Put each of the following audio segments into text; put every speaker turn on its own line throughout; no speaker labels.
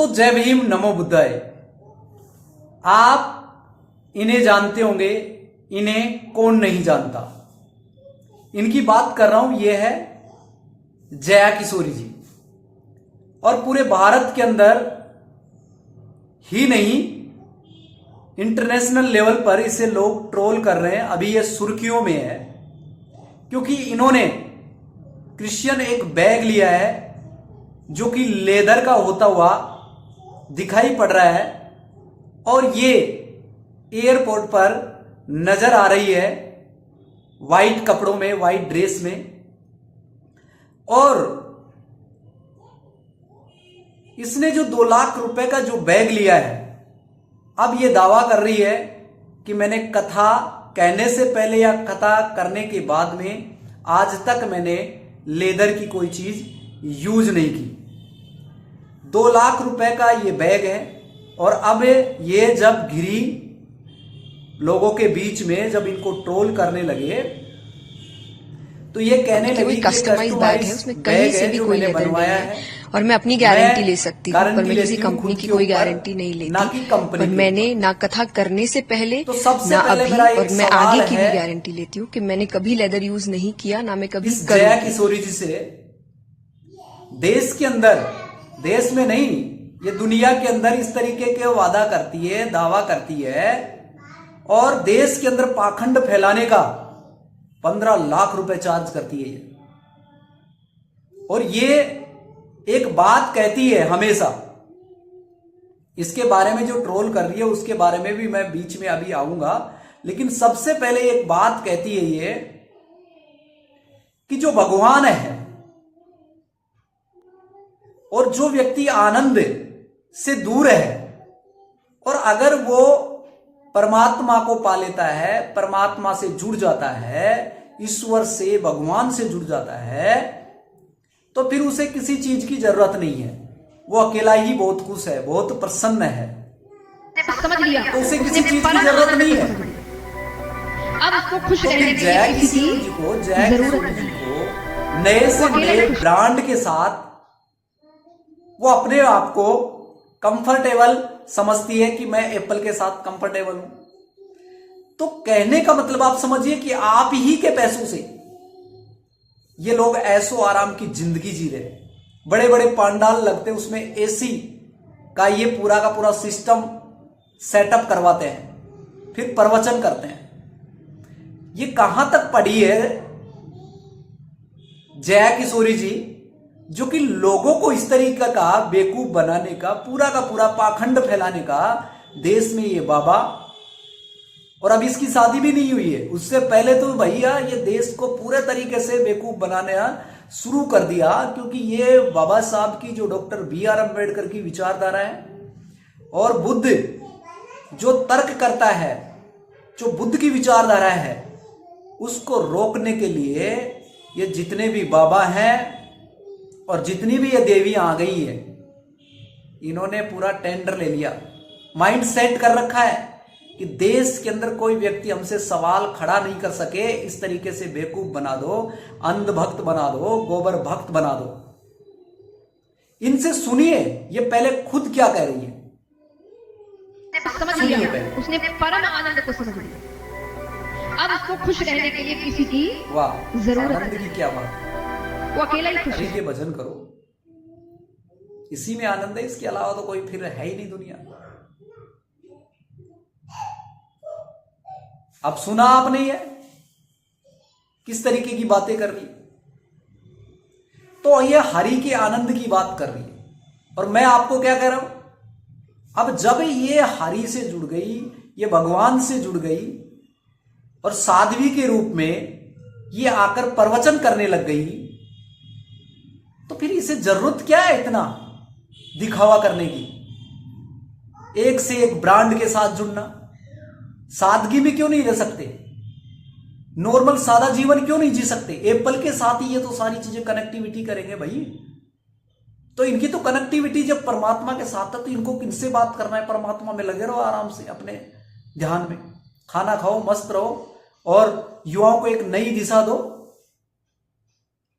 दोस्तों जय भीम नमो बुद्धाय। आप इन्हें जानते होंगे, इन्हें कौन नहीं जानता। इनकी बात कर रहा हूं, यह है जया किशोरी जी। और पूरे भारत के अंदर ही नहीं, इंटरनेशनल लेवल पर इसे लोग ट्रोल कर रहे हैं। अभी यह सुर्खियों में है क्योंकि इन्होंने क्रिश्चियन एक बैग लिया है जो कि लेदर का होता हुआ दिखाई पड़ रहा है और ये एयरपोर्ट पर नजर आ रही है वाइट कपड़ों में, वाइट ड्रेस में। और इसने जो 2 लाख रुपए का जो बैग लिया है, अब ये दावा कर रही है कि मैंने कथा कहने से पहले या कथा करने के बाद में आज तक मैंने लेदर की कोई चीज यूज नहीं की। 2 लाख रुपए का ये बैग है और अब ये जब घिरी लोगों के बीच में, जब इनको ट्रोल करने लगे तो ये कहने लगी
कस्टमाइज बैग है, उसमें कहीं से भी कोई लेदर नहीं है और मैं अपनी गारंटी ले सकती हूँ, पर मैं किसी कंपनी की कोई गारंटी नहीं लेती। और मैंने ना कथा करने से पहले
तो सबसे
ना
पहले
अभी, और मैं आगे की भी गारंटी लेती हूँ कि मैंने कभी लेदर यूज नहीं किया, ना मैं कभी
जया किशोरी जी से देश के अंदर, देश में नहीं, ये दुनिया के अंदर इस तरीके के वादा करती है, दावा करती है और देश के अंदर पाखंड फैलाने का 15 लाख रुपए चार्ज करती है ये। और ये एक बात कहती है हमेशा। इसके बारे में जो ट्रोल कर रही है उसके बारे में भी मैं बीच में अभी आऊंगा, लेकिन सबसे पहले एक बात कहती है ये कि जो भगवान है और जो व्यक्ति आनंद से दूर है और अगर वो परमात्मा को पा लेता है, परमात्मा से जुड़ जाता है, ईश्वर से, भगवान से जुड़ जाता है, तो फिर उसे किसी चीज की जरूरत नहीं है। वो अकेला ही बहुत खुश है, बहुत प्रसन्न है,
समझ लिया,
तो उसे किसी चीज की जरूरत नहीं है।
अब उसको खुश रहने के
जया
लिए
किशोरी जी को, जया किशोरी जी को नए से नए ब्रांड के साथ वो अपने आप को कंफर्टेबल समझती है कि मैं एप्पल के साथ कंफर्टेबल हूं। तो कहने का मतलब आप समझिए कि आप ही के पैसों से ये लोग ऐसो आराम की जिंदगी जी रहे। बड़े बड़े पंडाल लगते, उसमें एसी का ये पूरा का पूरा सिस्टम सेटअप करवाते हैं, फिर प्रवचन करते हैं। ये कहां तक पढ़ी है जया किशोरी जी, जो कि लोगों को इस तरीके का बेवकूफ बनाने का पूरा पाखंड फैलाने का देश में ये बाबा। और अब इसकी शादी भी नहीं हुई है, उससे पहले तो भैया ये देश को पूरे तरीके से बेवकूफ बनाने शुरू कर दिया, क्योंकि ये बाबा साहब की जो डॉक्टर BR अम्बेडकर की विचारधारा है और बुद्ध जो तर्क करता है, जो बुद्ध की विचारधारा है, उसको रोकने के लिए ये जितने भी बाबा हैं और जितनी भी ये देवियां आ गई है, इन्होंने पूरा टेंडर ले लिया, माइंड सेट कर रखा है कि देश के अंदर कोई व्यक्ति हमसे सवाल खड़ा नहीं कर सके। इस तरीके से बेवकूफ बना दो, अंधभक्त बना दो, गोबर भक्त बना दो। इनसे सुनिए ये पहले खुद क्या कह रही है।
समझ लिया, उसने परम आनंद को समझ लिया। अब उसको खुश रहने के लिए किसी की
वाह,
जरूरत
आनंद की क्या बात,
वो अकेला ही खुश
अरे
है।
ये भजन करो, इसी में आनंद है, इसके अलावा तो कोई फिर है ही नहीं दुनिया। अब सुना आपने ये किस तरीके की बातें कर रही, तो ये हरि के आनंद की बात कर रही है। और मैं आपको क्या कह रहा हूं, अब जब ये हरि से जुड़ गई, ये भगवान से जुड़ गई और साध्वी के रूप में ये आकर प्रवचन करने लग गई, तो फिर इसे जरूरत क्या है इतना दिखावा करने की, एक से एक ब्रांड के साथ जुड़ना। सादगी में क्यों नहीं रह सकते, नॉर्मल सादा जीवन क्यों नहीं जी सकते। एप्पल के साथ ही ये तो सारी चीजें कनेक्टिविटी करेंगे भाई, तो इनकी तो कनेक्टिविटी जब परमात्मा के साथ है तो इनको किनसे बात करना है। परमात्मा में लगे रहो आराम से अपने ध्यान में, खाना खाओ, मस्त रहो और युवाओं को एक नई दिशा दो।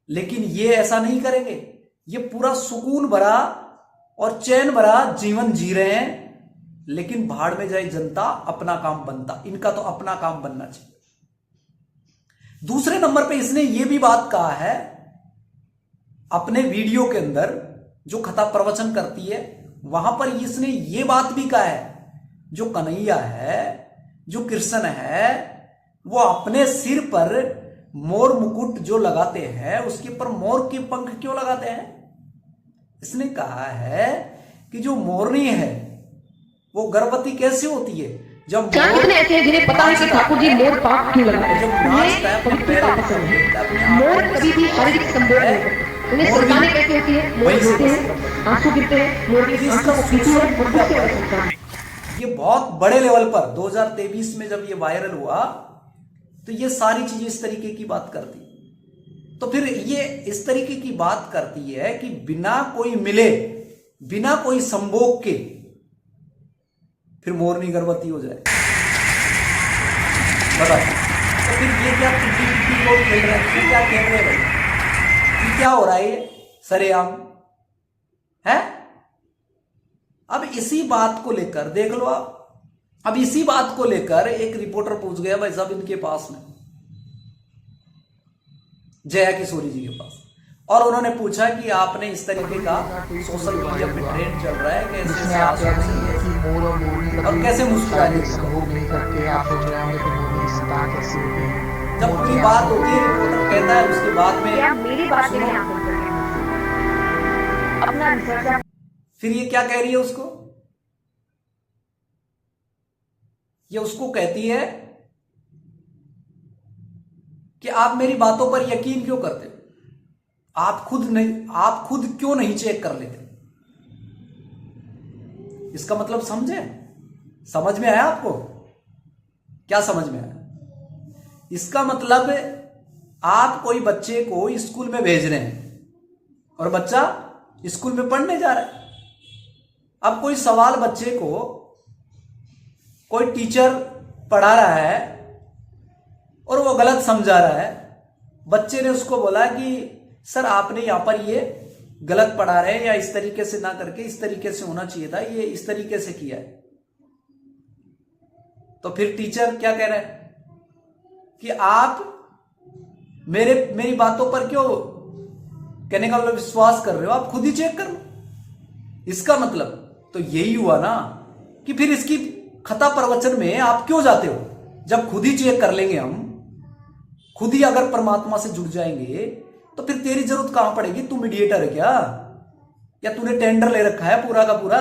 लेकिन ये ऐसा नहीं करेंगे, ये पूरा सुकून भरा और चैन भरा जीवन जी रहे हैं, लेकिन भाड़ में जाए जनता, अपना काम बनता। इनका तो अपना काम बनना चाहिए। दूसरे नंबर पे इसने ये भी बात कहा है अपने वीडियो के अंदर, जो कथा प्रवचन करती है वहां पर इसने ये बात भी कहा है, जो कन्हैया है, जो कृष्ण है, वो अपने सिर पर मोर मुकुट जो लगाते हैं उसके ऊपर मोर के पंख क्यों लगाते हैं? इसने कहा है कि जो मोरनी है वो गर्भवती कैसे होती है? जब
क्या कितने ऐसे हैं जिन्हें पता है कि ठाकुर जी मोर पाप क्यों लगाते हैं? उन्हें पवित्रता पसंद है। मोर कभी भी शारीरिक संबोध नहीं करते। उन्हें संतानें कैसे होती है? मोर रोते हैं, आंसू गिरते हैं, मोर की आंखों को पीती है, और खुद से पसंद है।
ये बहुत बड़े लेवल पर 2023 में जब ये वायरल हुआ तो ये सारी चीजें इस तरीके की बात करती। तो फिर ये इस तरीके की बात करती है कि बिना कोई मिले, बिना कोई संभोग के फिर मोरनी गर्भवती हो जाए। बताओ, तो फिर ये क्या रोल खेल रहे हैं? ये क्या खेल रहे हैं भाई? ये क्या हो रहा है? ये सरेआम है। अब इसी बात को लेकर देख लो आप, अब इसी बात को लेकर एक रिपोर्टर पूछ गया भाई साहब इनके पास में, जया किशोरी जी के पास, और उन्होंने पूछा कि आपने इस तरीके का सोशल मीडिया पे ट्रेंड चल रहा है, कैसे और कैसे मुस्कुरा जब पूरी बात होती है रिपोर्टर कहता है उसके बाद में
मेरी बात नहीं अपना।
फिर ये क्या कह रही है उसको? ये उसको कहती है कि आप मेरी बातों पर यकीन क्यों करते? आप खुद क्यों नहीं चेक कर लेते? इसका मतलब समझे? समझ में आया आपको? क्या समझ में आया? इसका मतलब आप कोई बच्चे को स्कूल में भेज रहे हैं और बच्चा स्कूल में पढ़ने जा रहा है। अब कोई सवाल बच्चे को कोई टीचर पढ़ा रहा है और वो गलत समझा रहा है। बच्चे ने उसको बोला कि सर आपने यहां पर ये गलत पढ़ा रहे हैं, या इस तरीके से ना करके इस तरीके से होना चाहिए था, ये इस तरीके से किया है। तो फिर टीचर क्या कह रहा है कि आप मेरी बातों पर क्यों, कहने का मतलब विश्वास कर रहे हो, आप खुद ही चेक कर लो। इसका मतलब तो यही हुआ ना कि फिर इसकी कथा प्रवचन में आप क्यों जाते हो? जब खुद ही चेक कर लेंगे हम, खुद ही अगर परमात्मा से जुड़ जाएंगे तो फिर तेरी जरूरत कहां पड़ेगी? तू मीडिएटर है क्या? या तूने टेंडर ले रखा है पूरा का पूरा?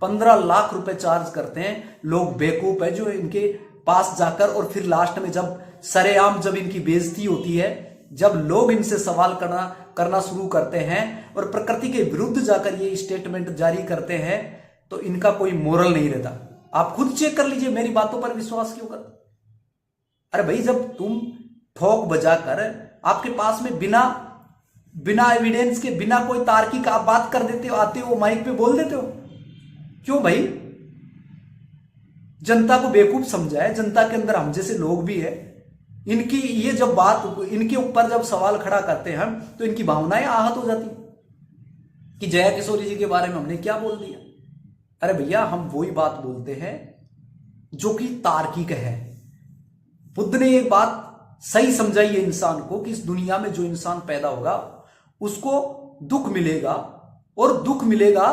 15 लाख रुपए चार्ज करते हैं लोग, बेवकूफ है जो इनके पास जाकर, और फिर लास्ट में जब सरेआम जब इनकी बेइज्जती होती है, जब लोग इनसे सवाल करना शुरू करते हैं और प्रकृति के विरुद्ध जाकर ये स्टेटमेंट जारी करते हैं, तो इनका कोई मोरल नहीं रहता। आप खुद चेक कर लीजिए, मेरी बातों पर विश्वास क्यों कर? अरे भाई, जब तुम ठोक बजाकर आपके पास में बिना एविडेंस के, बिना कोई तार्किक आप बात कर देते हो, आते हो माइक पे बोल देते हो, क्यों भाई? जनता को बेवकूफ समझा है। जनता के अंदर हम जैसे लोग भी है, इनकी ये जब बात, इनके ऊपर जब सवाल खड़ा करते हैं हम, तो इनकी भावनाएं आहत हो जाती कि जया किशोरी जी के बारे में हमने क्या बोल दिया। अरे भैया, हम वही बात बोलते हैं जो कि तार्किक है। बुद्ध ने एक बात सही समझाई है इंसान को कि इस दुनिया में जो इंसान पैदा होगा उसको दुख मिलेगा, और दुख मिलेगा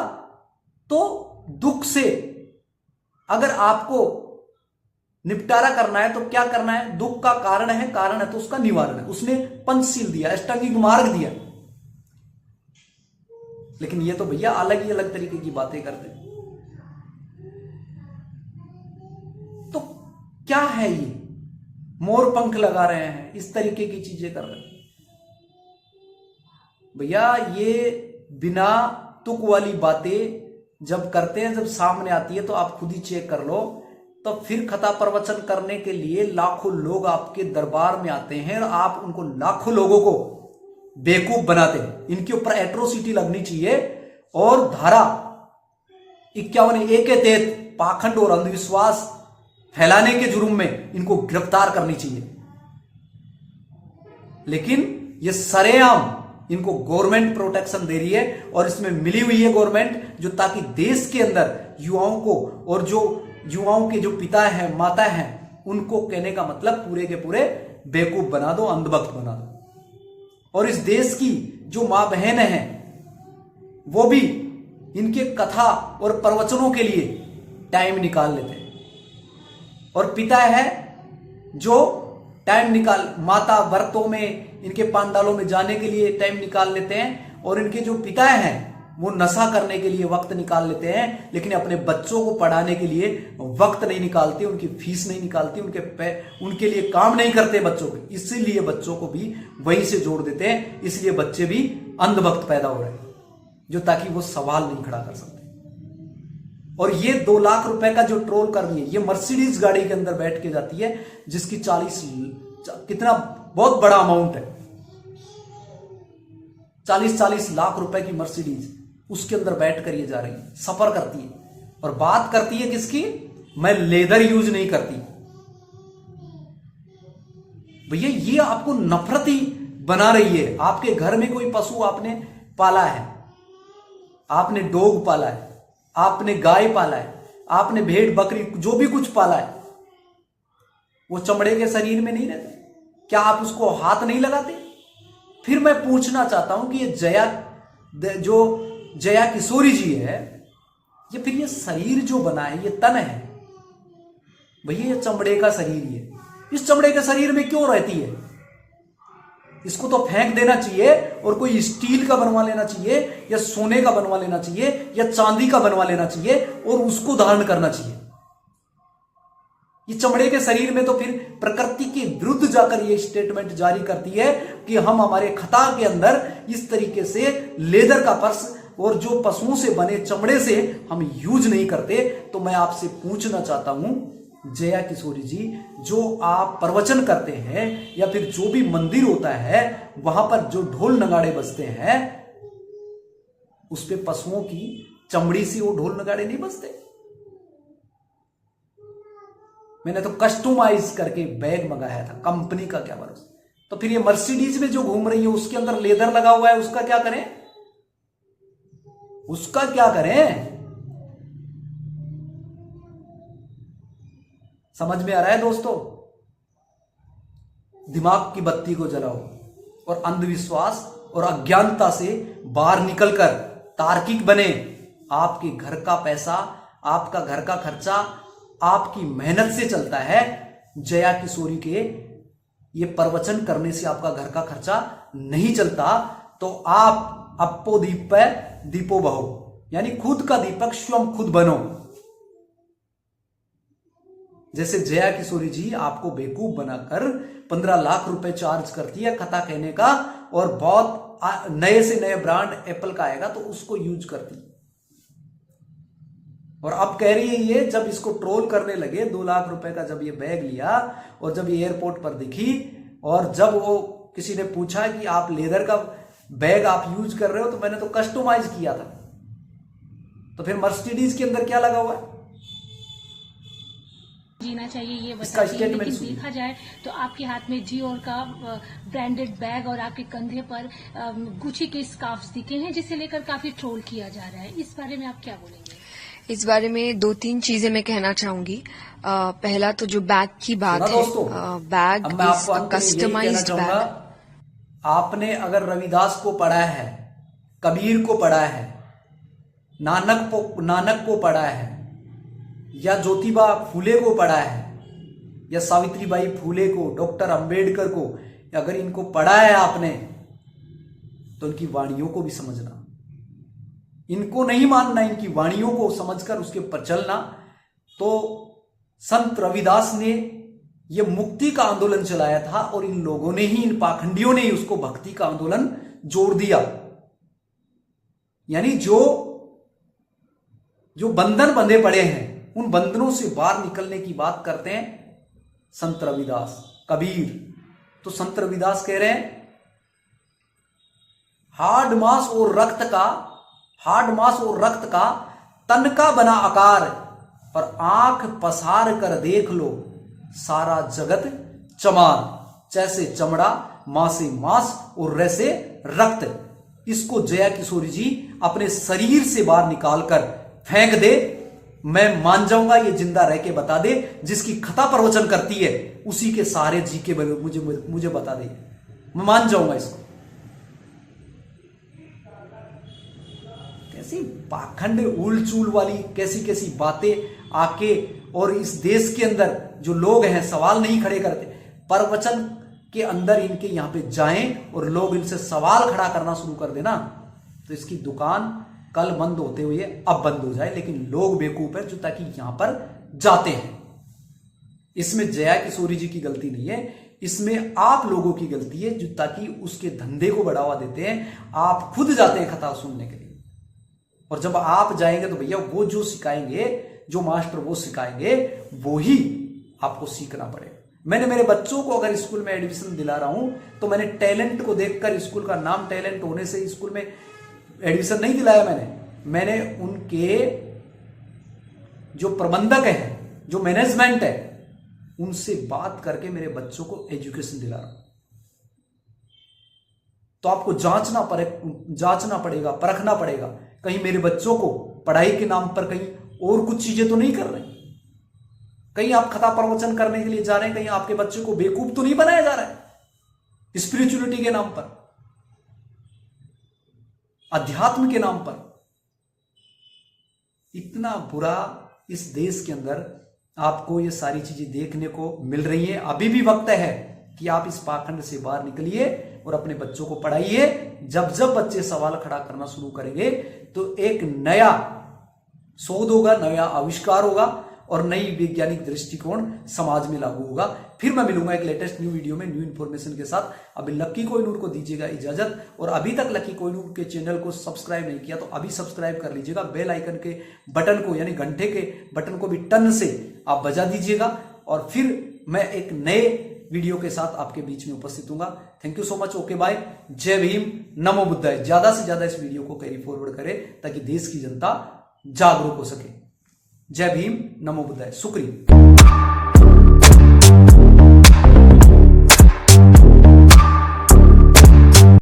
तो दुख से अगर आपको निपटारा करना है तो क्या करना है? दुख का कारण है तो उसका निवारण है। उसने पंचशील दिया, अष्टांगिक मार्ग दिया। लेकिन ये तो भैया अलग ही अलग तरीके की बातें करते हैं। तो क्या है ये? मोर पंख लगा रहे हैं, इस तरीके की चीजें कर रहे हैं भैया। ये बिना तुक वाली बातें जब करते हैं, जब सामने आती है, तो आप खुद ही चेक कर लो। तो फिर कथा प्रवचन करने के लिए लाखों लोग आपके दरबार में आते हैं और आप उनको, लाखों लोगों को बेवकूफ बनाते हैं। इनके ऊपर एट्रोसिटी लगनी चाहिए और धारा 51 ए के तहत पाखंड और अंधविश्वास फैलाने के जुर्म में इनको गिरफ्तार करनी चाहिए। लेकिन ये सरेआम इनको गवर्नमेंट प्रोटेक्शन दे रही है और इसमें मिली हुई है गवर्नमेंट, जो ताकि देश के अंदर युवाओं को और जो युवाओं के जो पिता हैं माता हैं उनको कहने का मतलब पूरे के पूरे बेवकूफ बना दो, अंधभक्त बना दो। और इस देश की जो मां बहन हैं वो भी इनके कथा और प्रवचनों के लिए टाइम निकाल लेते हैं। और पिता है जो टाइम निकाल माता व्रतों में इनके पांडालों में जाने के लिए टाइम निकाल लेते हैं, और इनके जो पिता हैं वो नशा करने के लिए वक्त निकाल लेते हैं, लेकिन अपने बच्चों को पढ़ाने के लिए वक्त नहीं निकालते, उनकी फीस नहीं निकालती, उनके लिए काम नहीं करते बच्चों को, इसीलिए बच्चों को भी वहीं से जोड़ देते हैं। इसलिए बच्चे भी अंधभक्त पैदा हो रहे हैं, जो ताकि वो सवाल नहीं खड़ा कर सकते। और ये 2 लाख रुपए का जो ट्रोल कर रही है, ये मर्सिडीज गाड़ी के अंदर बैठ के जाती है, जिसकी 40 कितना बहुत बड़ा अमाउंट है, 40-40 लाख रुपए की मर्सिडीज, उसके अंदर बैठ कर ये जा रही है, सफर करती है और बात करती है किसकी, मैं लेदर यूज नहीं करती। भैया ये आपको नफरती बना रही है। आपके घर में कोई पशु आपने पाला है, आपने डॉग पाला है, आपने गाय पाला है, आपने भेड़ बकरी जो भी कुछ पाला है, वो चमड़े के शरीर में नहीं रहते, क्या आप उसको हाथ नहीं लगाते? फिर मैं पूछना चाहता हूं कि ये जया किशोरी जी है, ये फिर ये शरीर जो बना है, ये तन है भैया, ये चमड़े का शरीर ही है, इस चमड़े के शरीर में क्यों रहती है? इसको तो फेंक देना चाहिए और कोई स्टील का बनवा लेना चाहिए, या सोने का बनवा लेना चाहिए, या चांदी का बनवा लेना चाहिए और उसको धारण करना चाहिए। ये चमड़े के शरीर में तो फिर प्रकृति के विरुद्ध जाकर ये स्टेटमेंट जारी करती है कि हम हमारे खता के अंदर इस तरीके से लेदर का पर्स और जो पशुओं से बने चमड़े से हम यूज नहीं करते। तो मैं आपसे पूछना चाहता हूं जया किशोरी जी, जो आप प्रवचन करते हैं या फिर जो भी मंदिर होता है वहां पर जो ढोल नगाड़े बजते हैं, उस पे पशुओं की चमड़ी से वो ढोल नगाड़े नहीं बजते। मैंने तो कस्टमाइज करके बैग मंगाया था, कंपनी का क्या भरोसा। तो फिर ये मर्सिडीज में जो घूम रही है उसके अंदर लेदर लगा हुआ है, उसका क्या करें, उसका क्या करें? समझ में आ रहा है दोस्तों? दिमाग की बत्ती को जलाओ और अंधविश्वास और अज्ञानता से बाहर निकलकर तार्किक बने। आपके घर का पैसा, आपका घर का खर्चा आपकी मेहनत से चलता है। जया किशोरी के ये प्रवचन करने से आपका घर का खर्चा नहीं चलता। तो आप अपो दीप पे दीपो बहो, यानी खुद का दीपक स्वयं खुद बनो। जैसे जया किशोरी जी आपको बेवकूफ बनाकर 15 लाख रुपए चार्ज करती है कथा कहने का, और बहुत नए से नए ब्रांड एप्पल का आएगा तो उसको यूज करती। और अब कह रही है ये, जब इसको ट्रोल करने लगे 2 लाख रुपए का जब ये बैग लिया और जब ये एयरपोर्ट पर दिखी, और जब वो किसी ने पूछा कि आप लेदर का बैग आप यूज कर रहे हो, तो मैंने तो कस्टमाइज किया था। तो फिर मर्सिडीज के अंदर क्या लगा हुआ है?
जीना चाहिए ये बताइए, लेकिन देखा जाए तो आपके हाथ में जियोर का ब्रांडेड बैग और आपके कंधे पर गुची के स्कार्फ्स दिखे हैं, जिसे लेकर काफी ट्रोल किया जा रहा है। इस बारे में आप क्या बोलेंगे?
इस बारे में 2-3 चीजें मैं कहना चाहूंगी। पहला तो जो बैग की बात है, बैग कस्टमाइज्ड बैग।
आपने अगर रविदास को पढ़ा है, कबीर को पढ़ा है, नानक को पढ़ा है, या ज्योतिबा फूले को पढ़ा है, या सावित्रीबाई फूले को, डॉक्टर अंबेडकर को, अगर इनको पढ़ा है आपने, तो इनकी वाणियों को भी समझना। इनको नहीं मानना, इनकी वाणियों को समझकर उसके पर चलना। तो संत रविदास ने यह मुक्ति का आंदोलन चलाया था, और इन लोगों ने ही, इन पाखंडियों ने ही उसको भक्ति का आंदोलन जोड़ दिया। यानी जो बंधन बंधे पड़े हैं, उन बंधनों से बाहर निकलने की बात करते हैं संत रविदास, कबीर। तो संत रविदास कह रहे हैं, हाड मांस और रक्त का तन का बना आकार, पर आंख पसार कर देख लो सारा जगत चमार। जैसे चमड़ा, मां से मांस और रैसे रक्त, इसको जया किशोरी जी अपने शरीर से बाहर निकालकर फेंक दे, मैं मान जाऊंगा ये जिंदा रह के बता दे। जिसकी कथा प्रवचन करती है उसी के सारे जी के मुझे बता दे, मैं मान जाऊंगा इसको। कैसी पाखंड उल चूल वाली कैसी कैसी बातें आके, और इस देश के अंदर जो लोग हैं सवाल नहीं खड़े करते, प्रवचन के अंदर इनके यहां पे जाएं और लोग इनसे सवाल खड़ा करना शुरू कर देना, तो इसकी दुकान कल बंद होते हुए अब बंद हो जाए। लेकिन लोग बेवकूफ है जो ताकि यहां पर जाते हैं। इसमें जया किशोरी जी की गलती नहीं है, इसमें आप लोगों की गलती है जो ताकि उसके धंधे को बढ़ावा देते हैं। आप खुद जाते हैं कथा सुनने के लिए, और जब आप जाएंगे तो भैया वो जो सिखाएंगे, जो मास्टर वो सिखाएंगे, वो ही आपको सीखना पड़ेगा। मैंने मेरे बच्चों को अगर स्कूल में एडमिशन दिला रहा हूं तो मैंने टैलेंट को देखकर, स्कूल का नाम टैलेंट होने से स्कूल में एडमिशन नहीं दिलाया। मैंने उनके जो प्रबंधक हैं, जो मैनेजमेंट है, उनसे बात करके मेरे बच्चों को एजुकेशन दिला रहा हूं। तो आपको जांचना पड़ेगा, परखना पड़ेगा, कहीं मेरे बच्चों को पढ़ाई के नाम पर कहीं और कुछ चीजें तो नहीं कर रहे, कहीं आप कथा प्रवचन करने के लिए जा रहे हैं, कहीं आपके बच्चे को बेवकूफ तो नहीं बनाया जा रहा है स्पिरिचुअलिटी के नाम पर, अध्यात्म के नाम पर। इतना बुरा इस देश के अंदर आपको ये सारी चीजें देखने को मिल रही हैं। अभी भी वक्त है कि आप इस पाखंड से बाहर निकलिए और अपने बच्चों को पढ़ाइए। जब जब बच्चे सवाल खड़ा करना शुरू करेंगे तो एक नया शोध होगा, नया आविष्कार होगा और नई वैज्ञानिक दृष्टिकोण समाज में लागू होगा। फिर मैं मिलूंगा एक लेटेस्ट न्यू वीडियो में, न्यू इन्फॉर्मेशन के साथ। अभी लक्की कोहिनूर को दीजिएगा इजाजत, और अभी तक लक्की कोहिनूर के चैनल को सब्सक्राइब नहीं किया तो अभी सब्सक्राइब कर लीजिएगा। बेल आइकन के बटन को, यानी घंटे के बटन को भी टन से आप बजा दीजिएगा, और फिर मैं एक नए वीडियो के साथ आपके बीच में उपस्थित हूंगा। Thank you so much, okay bye, जय भीम, नमो बुद्धाय। ज्यादा से ज्यादा इस वीडियो को कैरी फॉरवर्ड करें ताकि देश की जनता जागरूक हो सके। जय भीम, नमो बुद्धाय, शुक्रिया।